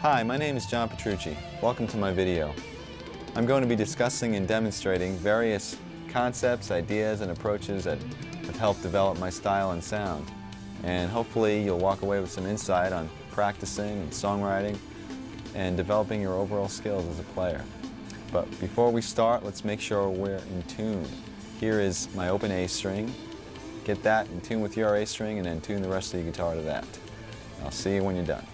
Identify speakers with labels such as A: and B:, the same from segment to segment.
A: Hi, my name is John Petrucci. Welcome to my video. I'm going to be discussing and demonstrating various concepts, ideas, and approaches that have helped develop my style and sound. And hopefully you'll walk away with some insight on practicing and songwriting and developing your overall skills as a player. But before we start, let's make sure we're in tune. Here is my open A string. Get that in tune with your A string and then tune the rest of your guitar to that. I'll see you when you're done.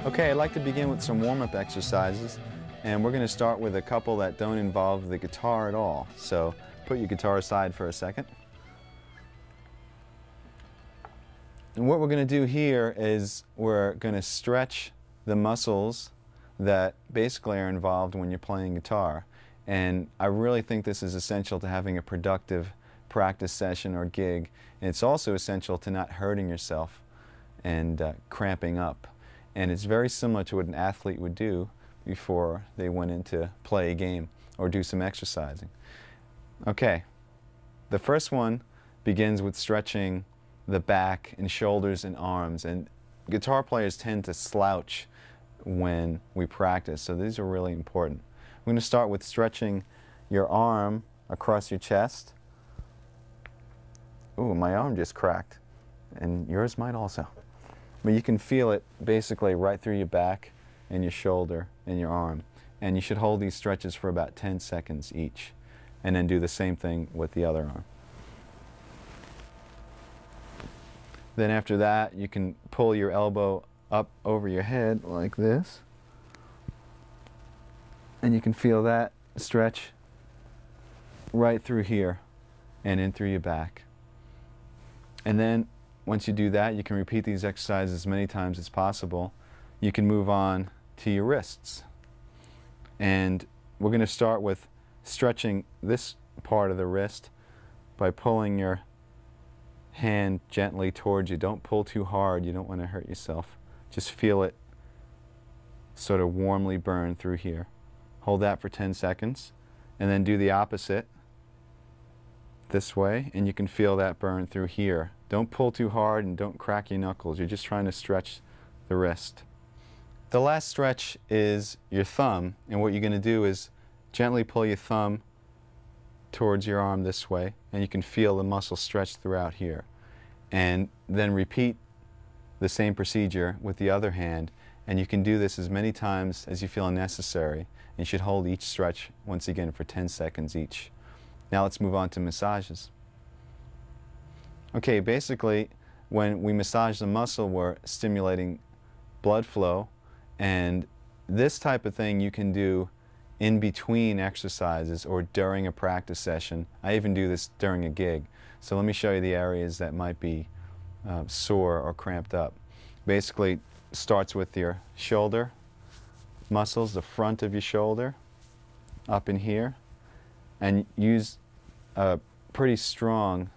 A: Okay, I'd like to begin with some warm-up exercises, and we're going to start with a couple that don't involve the guitar at all. So put your guitar aside for a second. And what we're going to do here is we're going to stretch the muscles that basically are involved when you're playing guitar. And I really think this is essential to having a productive practice session or gig. And it's also essential to not hurting yourself and cramping up. And it's very similar to what an athlete would do before they went in to play a game or do some exercising. Okay, the first one begins with stretching the back and shoulders and arms. And guitar players tend to slouch when we practice, so these are really important. We're going to start with stretching your arm across your chest. Ooh, my arm just cracked, and yours might also. But you can feel it basically right through your back and your shoulder and your arm. And you should hold these stretches for about 10 seconds each. And then do the same thing with the other arm. Then after that, you can pull your elbow up over your head like this. And you can feel that stretch right through here and in through your back. And then once you do that, you can repeat these exercises as many times as possible. You can move on to your wrists. And we're going to start with stretching this part of the wrist by pulling your hand gently towards you. Don't pull too hard. You don't want to hurt yourself. Just feel it sort of warmly burn through here. Hold that for 10 seconds. And then do the opposite this way, and you can feel that burn through here. Don't pull too hard and don't crack your knuckles. You're just trying to stretch the wrist. The last stretch is your thumb, and what you're going to do is gently pull your thumb towards your arm this way, and you can feel the muscle stretch throughout here. And then repeat the same procedure with the other hand, and you can do this as many times as you feel necessary. And you should hold each stretch once again for 10 seconds each. Now let's move on to massages. Okay, basically when we massage the muscle, we're stimulating blood flow, and this type of thing you can do in between exercises or during a practice session. I even do this during a gig. So let me show you the areas that might be sore or cramped up. Basically starts with your shoulder muscles, the front of your shoulder, up in here, and use a pretty strong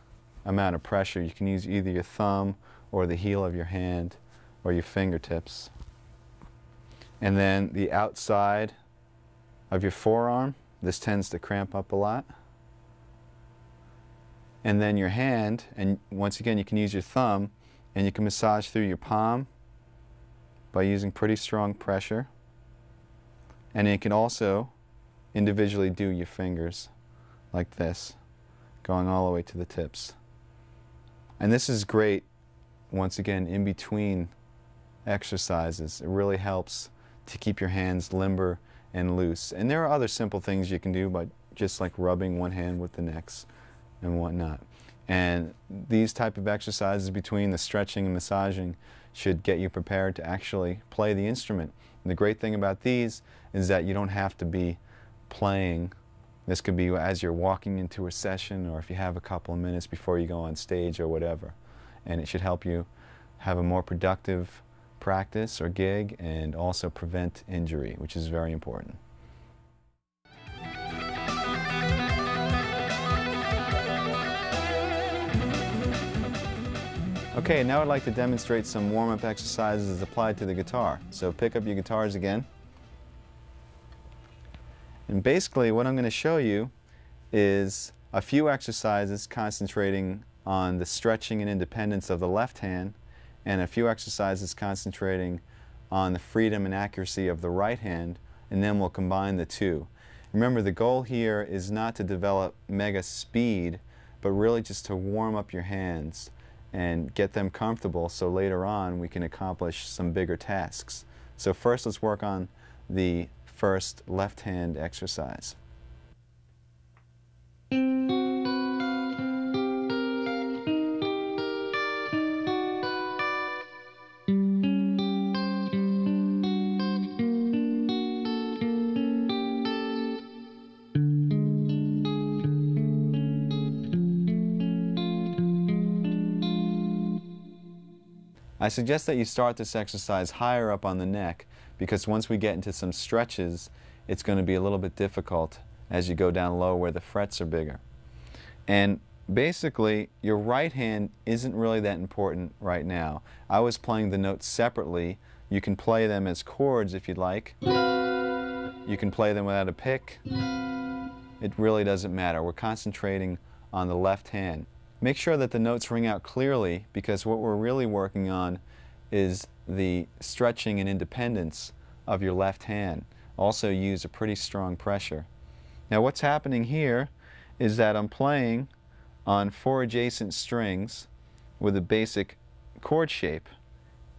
A: amount of pressure. You can use either your thumb or the heel of your hand or your fingertips. And then the outside of your forearm, this tends to cramp up a lot. And then your hand, and once again you can use your thumb, and you can massage through your palm by using pretty strong pressure. And you can also individually do your fingers like this, going all the way to the tips. And this is great, once again, in between exercises. It really helps to keep your hands limber and loose. And there are other simple things you can do, but just like rubbing one hand with the next and whatnot. And these type of exercises between the stretching and massaging should get you prepared to actually play the instrument. And the great thing about these is that you don't have to be playing. This could be as you're walking into a session, or if you have a couple of minutes before you go on stage or whatever. And it should help you have a more productive practice or gig, and also prevent injury, which is very important. Okay, now I'd like to demonstrate some warm-up exercises applied to the guitar. So pick up your guitars again. And basically what I'm going to show you is a few exercises concentrating on the stretching and independence of the left hand, and a few exercises concentrating on the freedom and accuracy of the right hand, and then we'll combine the two. Remember, the goal here is not to develop mega speed, but really just to warm up your hands and get them comfortable so later on we can accomplish some bigger tasks. So first let's work on the first left hand exercise. I suggest that you start this exercise higher up on the neck, because once we get into some stretches, it's going to be a little bit difficult as you go down low where the frets are bigger. And basically, your right hand isn't really that important right now. I was playing the notes separately. You can play them as chords if you'd like. You can play them without a pick. It really doesn't matter. We're concentrating on the left hand. Make sure that the notes ring out clearly, because what we're really working on is the stretching and independence of your left hand. Also use a pretty strong pressure. Now what's happening here is that I'm playing on 4 adjacent strings with a basic chord shape.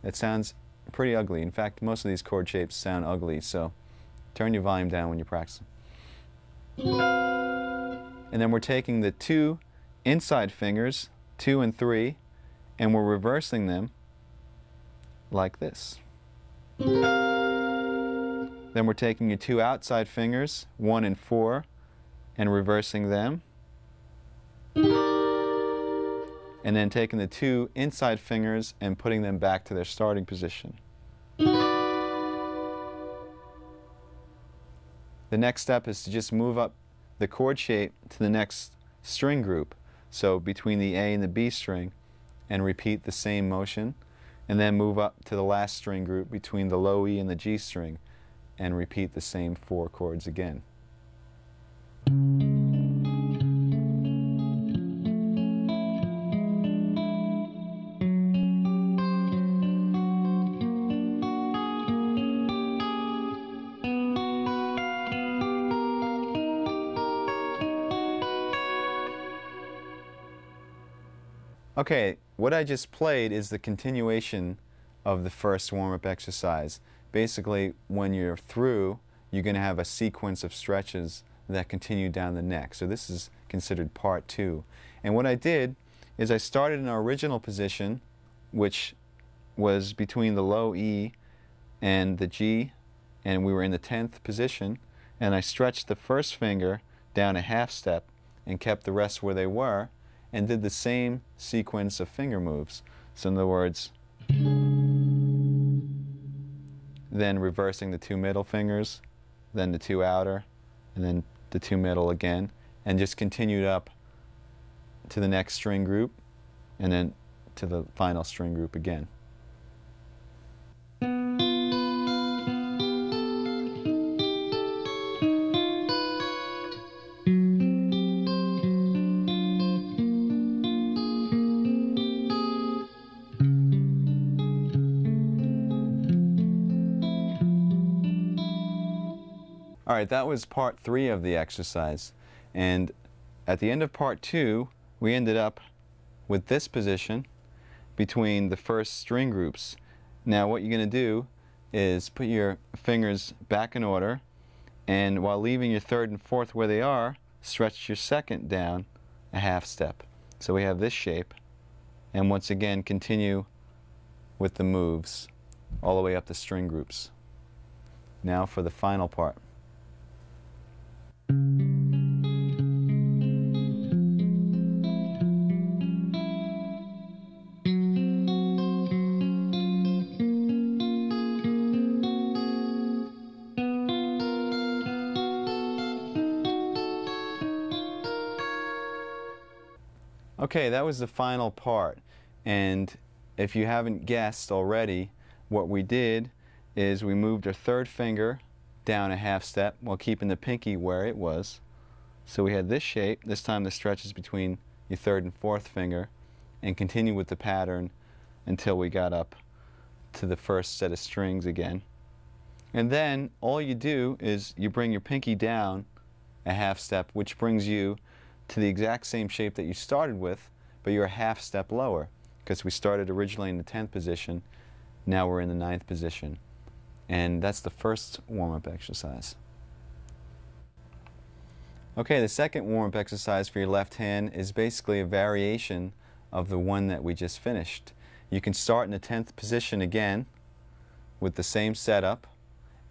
A: It sounds pretty ugly. In fact, most of these chord shapes sound ugly, so turn your volume down when you practice. And then we're taking the 2 inside fingers, 2 and 3, and we're reversing them like this. Then we're taking your 2 outside fingers, 1 and 4, and reversing them. And then taking the 2 inside fingers and putting them back to their starting position. The next step is to just move up the chord shape to the next string group. So between the A and the B string, and repeat the same motion, and then move up to the last string group between the low E and the G string, and repeat the same 4 chords again. Okay, what I just played is the continuation of the first warm-up exercise. Basically, when you're through, you're going to have a sequence of stretches that continue down the neck. So this is considered part 2. And what I did is I started in our original position, which was between the low E and the G, and we were in the 10th position, and I stretched the first finger down a half step and kept the rest where they were, and did the same sequence of finger moves. So in other words, then reversing the 2 middle fingers, then the 2 outer, and then the 2 middle again, and just continued up to the next string group, and then to the final string group again. Alright, that was part 3 of the exercise, and at the end of part 2 we ended up with this position between the first string groups. Now what you're going to do is put your fingers back in order, and while leaving your 3rd and 4th where they are, stretch your 2nd down a half step. So we have this shape, and once again continue with the moves all the way up to string groups. Now for the final part. Okay, that was the final part, and if you haven't guessed already, what we did is we moved our third finger down a half step while keeping the pinky where it was. So we had this shape. This time the stretch is between your third and fourth finger, and continue with the pattern until we got up to the first set of strings again. And then all you do is you bring your pinky down a half step, which brings you to the exact same shape that you started with, but you're a half step lower, because we started originally in the 10th position, now we're in the 9th position. And that's the first warm-up exercise. Okay, the second warm-up exercise for your left hand is basically a variation of the one that we just finished. You can start in the 10th position again with the same setup,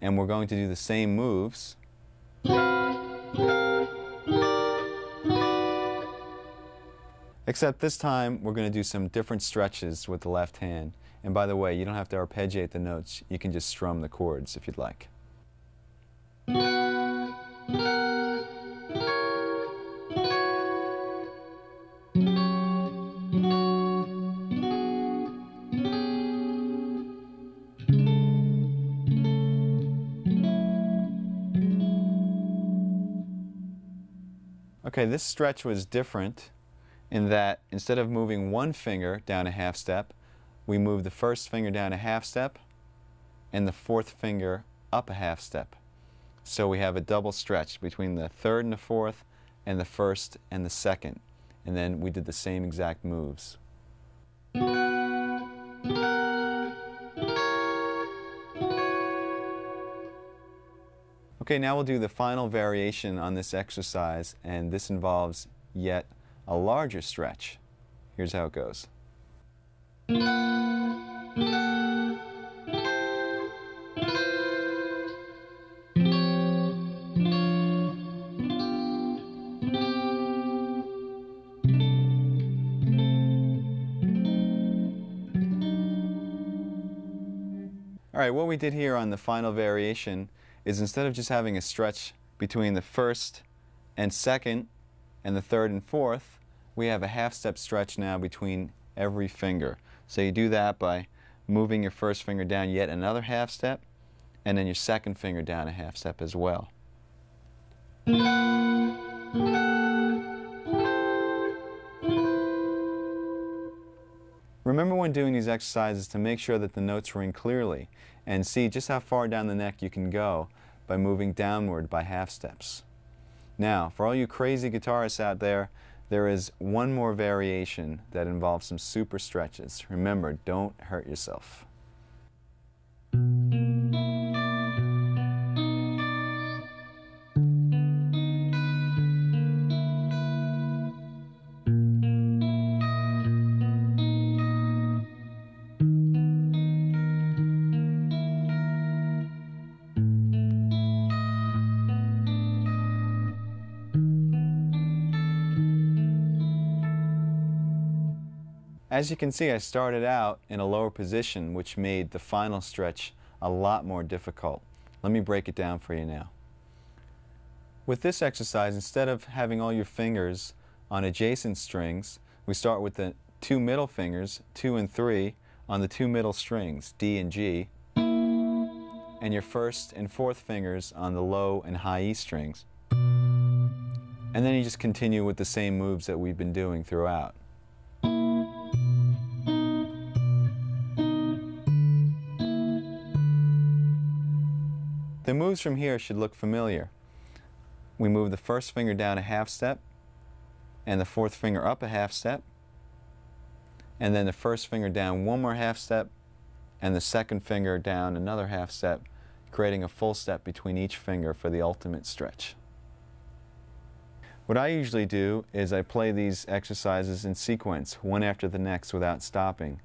A: and we're going to do the same moves. Except this time we're going to do some different stretches with the left hand. And by the way, you don't have to arpeggiate the notes, you can just strum the chords if you'd like. Okay, this stretch was different in that instead of moving one finger down a half step, we move the first finger down a half step and the fourth finger up a half step. So we have a double stretch between the third and the fourth and the first and the second. And then we did the same exact moves. Okay, now we'll do the final variation on this exercise, and this involves yet a larger stretch. Here's how it goes. All right, what we did here on the final variation is instead of just having a stretch between the first and second and the third and fourth, we have a half-step stretch now between every finger. So you do that by moving your first finger down yet another half step, and then your second finger down a half step as well. Remember when doing these exercises to make sure that the notes ring clearly, and see just how far down the neck you can go by moving downward by half steps. Now, for all you crazy guitarists out there, there is one more variation that involves some super stretches. Remember, don't hurt yourself. As you can see, I started out in a lower position, which made the final stretch a lot more difficult. Let me break it down for you now. With this exercise, instead of having all your fingers on adjacent strings, we start with the two middle fingers, 2 and 3, on the two middle strings, D and G, and your first and fourth fingers on the low and high E strings. And then you just continue with the same moves that we've been doing throughout. The moves from here should look familiar. We move the first finger down a half step, and the fourth finger up a half step, and then the first finger down one more half step, and the second finger down another half step, creating a full step between each finger for the ultimate stretch. What I usually do is I play these exercises in sequence, one after the next without stopping.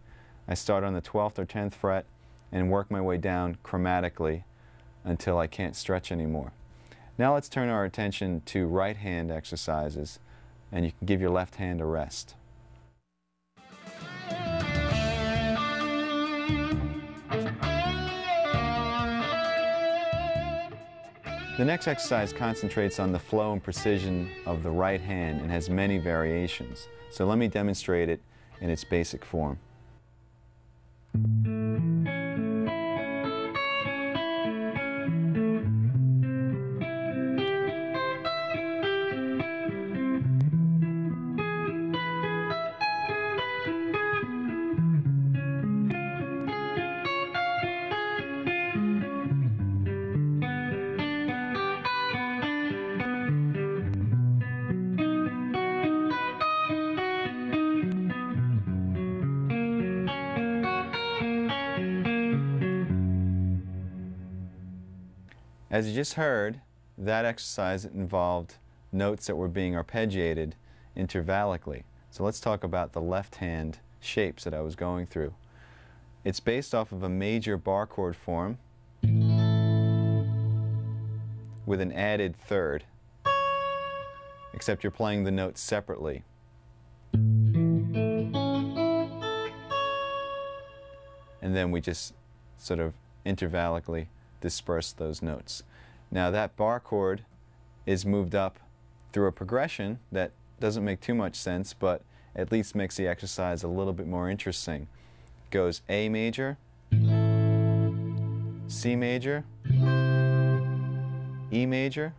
A: I start on the 12th or 10th fret and work my way down chromatically until I can't stretch anymore. Now let's turn our attention to right hand exercises, and you can give your left hand a rest. The next exercise concentrates on the flow and precision of the right hand and has many variations. So let me demonstrate it in its basic form. As you just heard, that exercise involved notes that were being arpeggiated intervallically. So let's talk about the left hand shapes that I was going through. It's based off of a major bar chord form with an added third, except you're playing the notes separately. And then we just sort of intervallically disperse those notes. Now that bar chord is moved up through a progression that doesn't make too much sense, but at least makes the exercise a little bit more interesting. It goes A major, C major, E major,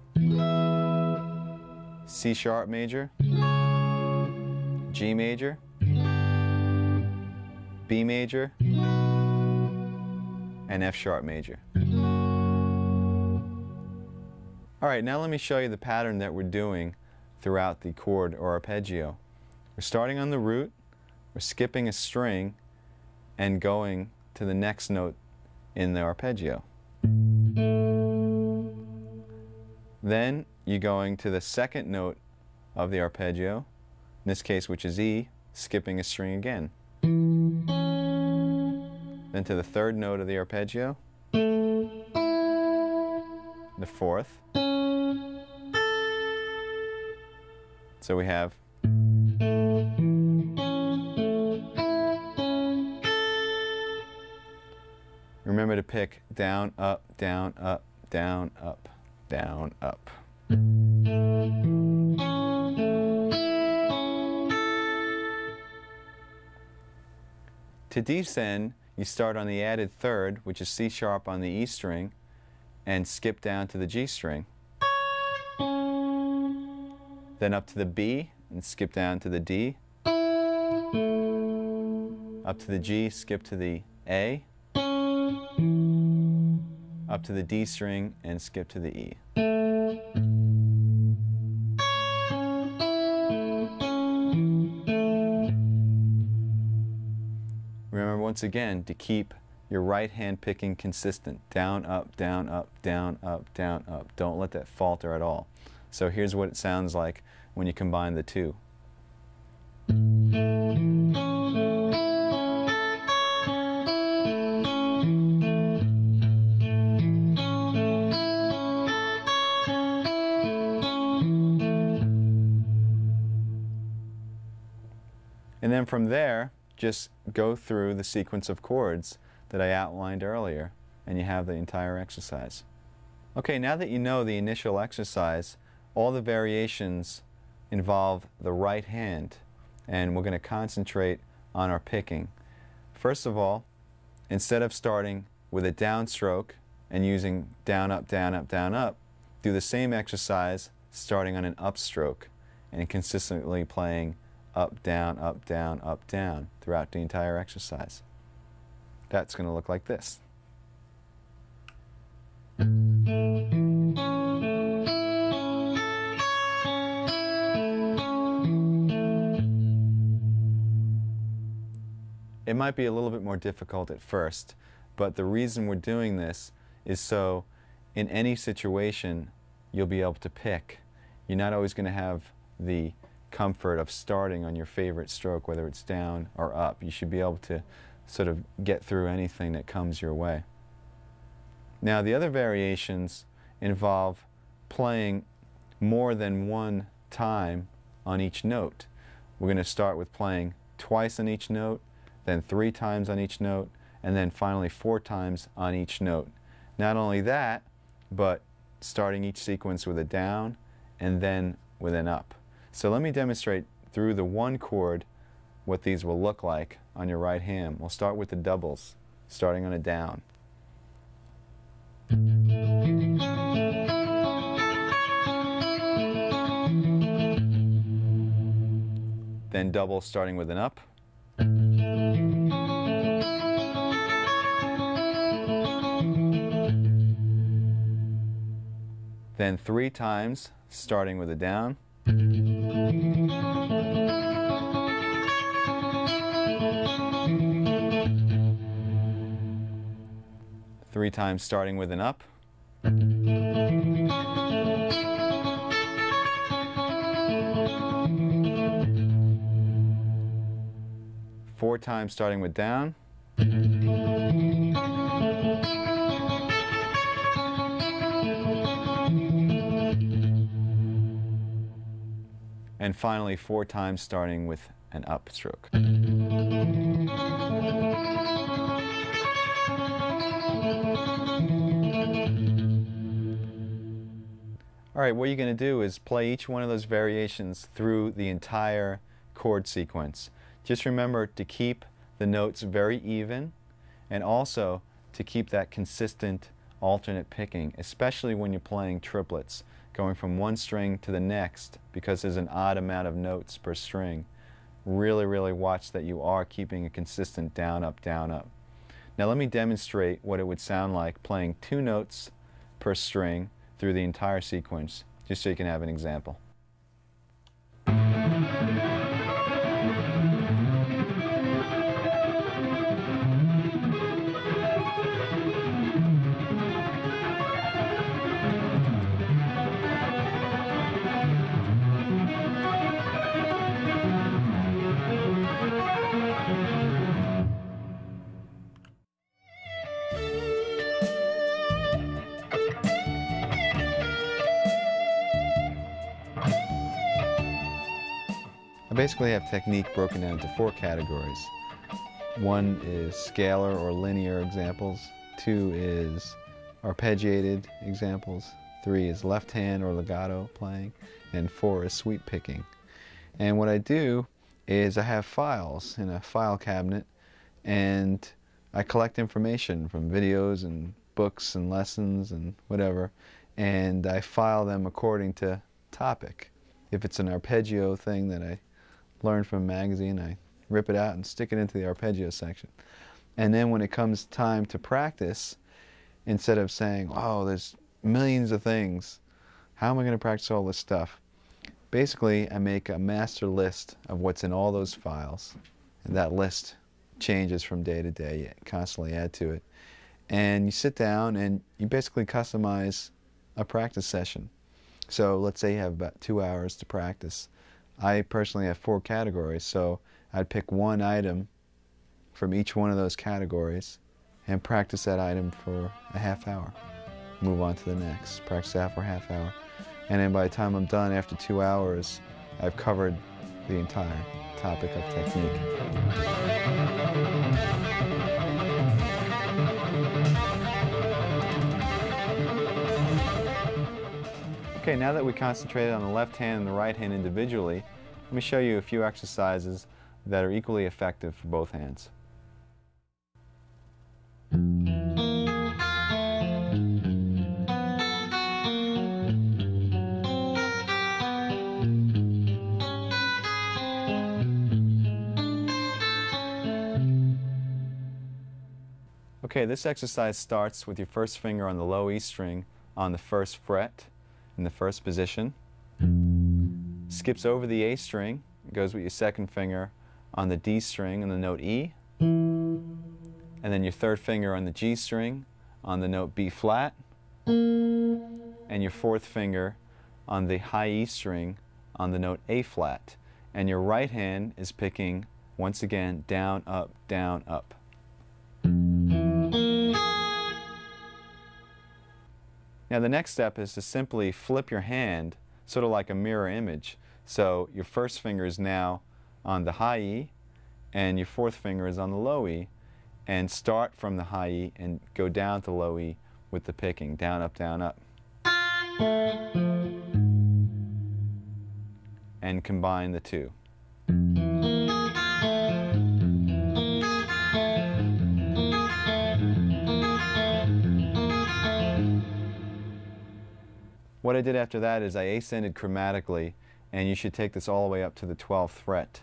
A: C sharp major, G major, B major, and F sharp major. All right, now let me show you the pattern that we're doing throughout the chord or arpeggio. We're starting on the root, we're skipping a string, and going to the next note in the arpeggio. Then you're going to the second note of the arpeggio, in this case which is E, skipping a string again. Then to the third note of the arpeggio, the fourth. So we have remember to pick down, up, down, up, down, up, down, up. To descend, you start on the added third, which is C sharp on the E string, and skip down to the G string. Then up to the B and skip down to the D. Up to the G, skip to the A. Up to the D string and skip to the E. Remember once again to keep your right hand picking consistent. Down, up, down, up, down, up, down, up. Don't let that falter at all. So here's what it sounds like when you combine the two. And then from there, just go through the sequence of chords that I outlined earlier, and you have the entire exercise. Okay, now that you know the initial exercise, all the variations involve the right hand, and we're going to concentrate on our picking. First of all, instead of starting with a downstroke and using down, up, down, up, down, up, do the same exercise starting on an upstroke and consistently playing up, down, up, down, up, down throughout the entire exercise. That's going to look like this. It might be a little bit more difficult at first, but the reason we're doing this is so in any situation you'll be able to pick you're not always going to have the comfort of starting on your favorite stroke, whether it's down or up. You should be able to sort of get through anything that comes your way. Now, the other variations involve playing more than one time on each note. We're going to start with playing twice on each note, then 3 times on each note, and then finally 4 times on each note. Not only that, but starting each sequence with a down and then with an up. So let me demonstrate through the one chord what these will look like on your right hand. We'll start with the doubles, starting on a down. Then double starting with an up. Then 3 times starting with a down. 3 times starting with an up. 4 times starting with down. And finally 4 times starting with an up stroke. All right, what you're going to do is play each one of those variations through the entire chord sequence. Just remember to keep the notes very even, and also to keep that consistent alternate picking, especially when you're playing triplets, going from one string to the next because there's an odd amount of notes per string. Really, really watch that you are keeping a consistent down, up, down, up. Now let me demonstrate what it would sound like playing 2 notes per string through the entire sequence, just so you can have an example. I basically have technique broken down into 4 categories. 1 is scalar or linear examples, 2 is arpeggiated examples, 3 is left hand or legato playing, and 4 is sweep picking. And what I do is I have files in a file cabinet, and I collect information from videos and books and lessons and whatever, and I file them according to topic. If it's an arpeggio thing that I learned from a magazine, I rip it out and stick it into the arpeggio section. And then when it comes time to practice, instead of saying, oh, there's millions of things, how am I going to practice all this stuff? Basically, I make a master list of what's in all those files, and that list changes from day to day. You constantly add to it. And you sit down and you basically customize a practice session. So let's say you have about 2 hours to practice. I personally have 4 categories, so I'd pick one item from each one of those categories and practice that item for a half hour. Move on to the next, practice that for a half hour. And then by the time I'm done after 2 hours, I've covered the entire topic of technique. Okay, now that we concentrated on the left hand and the right hand individually, let me show you a few exercises that are equally effective for both hands. Okay, this exercise starts with your first finger on the low E string on the first fret in the first position, skips over the A string, goes with your second finger on the D string on the note E, and then your third finger on the G string on the note B flat, and your fourth finger on the high E string on the note A flat. And your right hand is picking, once again, down, up, down, up. Now the next step is to simply flip your hand, sort of like a mirror image. So your first finger is now on the high E, and your fourth finger is on the low E, and start from the high E and go down to low E with the picking, down, up, down, up. And combine the two. What I did after that is I ascended chromatically, and you should take this all the way up to the 12th fret,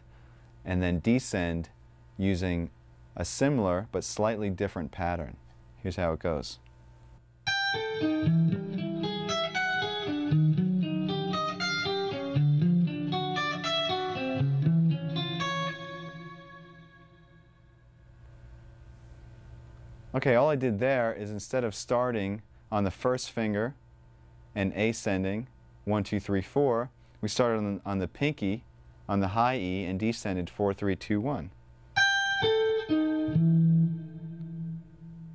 A: and then descend using a similar but slightly different pattern. Here's how it goes. Okay, all I did there is instead of starting on the first finger and ascending 1, 2, 3, 4, we started on the pinky on the high E and descended 4, 3, 2, 1.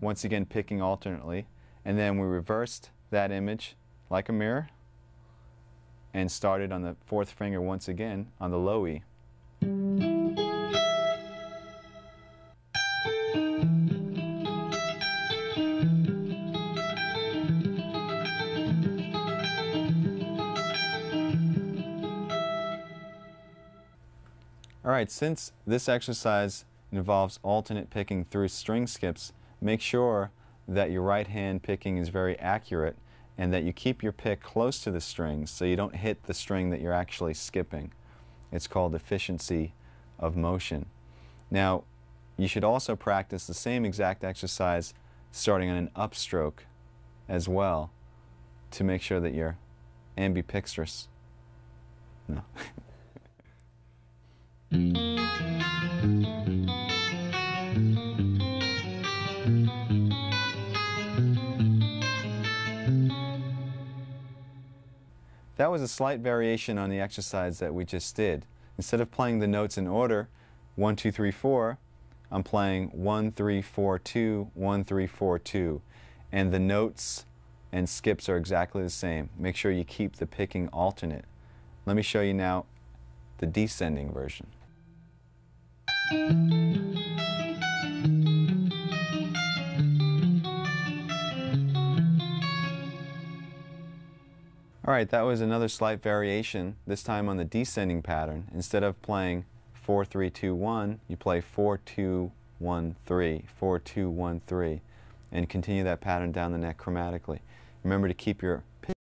A: Once again picking alternately, and then we reversed that image like a mirror and started on the fourth finger once again on the low E. Alright, since this exercise involves alternate picking through string skips, make sure that your right hand picking is very accurate and that you keep your pick close to the strings so you don't hit the string that you're actually skipping. It's called efficiency of motion. Now, you should also practice the same exact exercise starting on an upstroke as well to make sure that you're ambidextrous. No. That was a slight variation on the exercise that we just did. Instead of playing the notes in order, 1, 2, 3, 4, I'm playing 1, 3, 4, 2, 1, 3, 4, 2. And the notes and skips are exactly the same. Make sure you keep the picking alternate. Let me show you now the descending version. Alright, that was another slight variation, this time on the descending pattern. Instead of playing 4, 3, 2, 1, you play 4, 2, 1, 3, 4, 2, 1, 3, and continue that pattern down the neck chromatically. Remember to keep your